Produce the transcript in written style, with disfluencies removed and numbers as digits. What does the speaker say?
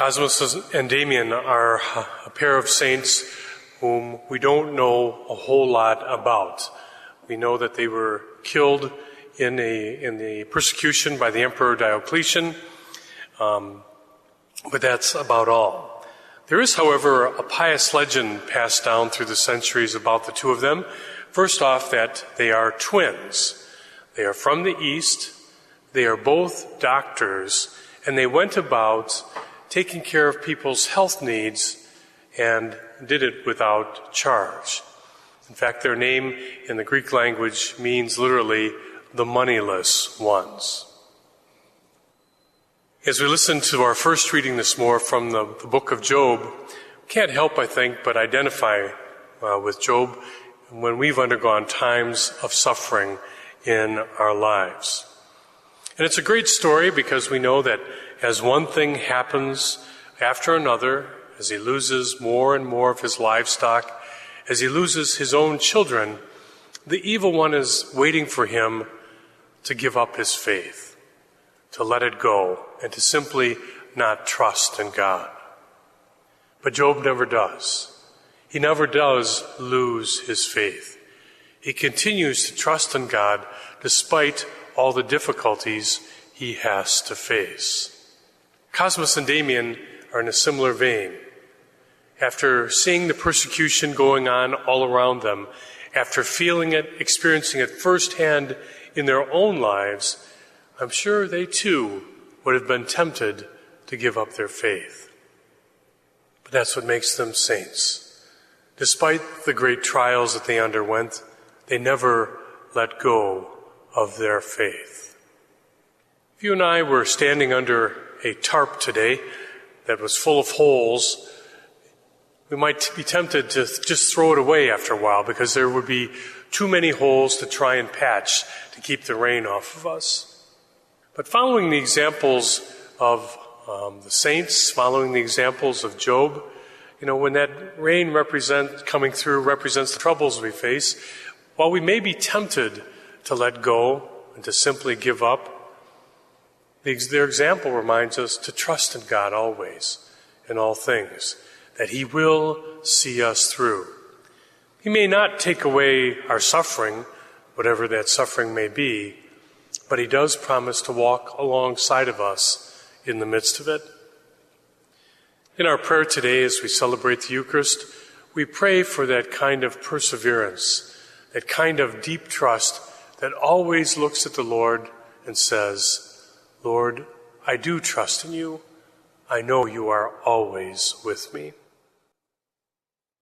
Cosmas and Damian are a pair of saints whom we don't know a whole lot about. We know that they were killed in the persecution by the Emperor Diocletian, but that's about all. There is, however, a pious legend passed down through the centuries about the two of them. First off, that they are twins. They are from the East, they are both doctors, and they went about taking care of people's health needs and did it without charge. In fact, their name in the Greek language means literally the moneyless ones. As we listen to our first reading this morning from the book of Job, we can't help, I think, but identify with Job when we've undergone times of suffering in our lives. And it's a great story because we know that as one thing happens after another, as he loses more and more of his livestock, as he loses his own children, the evil one is waiting for him to give up his faith, to let it go, and to simply not trust in God. But Job never does. He never does lose his faith. He continues to trust in God despite all the difficulties he has to face. Cosmas and Damian are in a similar vein. After seeing the persecution going on all around them, after feeling it, experiencing it firsthand in their own lives, I'm sure they too would have been tempted to give up their faith. But that's what makes them saints. Despite the great trials that they underwent, they never let go of their faith. If you and I were standing under a tarp today that was full of holes, we might be tempted to just throw it away after a while because there would be too many holes to try and patch to keep the rain off of us. But following the examples of the saints, following the examples of Job, when that rain coming through represents the troubles we face, while we may be tempted to let go and to simply give up, their example reminds us to trust in God always, in all things, that He will see us through. He may not take away our suffering, whatever that suffering may be, but He does promise to walk alongside of us in the midst of it. In our prayer today, as we celebrate the Eucharist, we pray for that kind of perseverance, that kind of deep trust that always looks at the Lord and says, Lord, I do trust in you. I know you are always with me.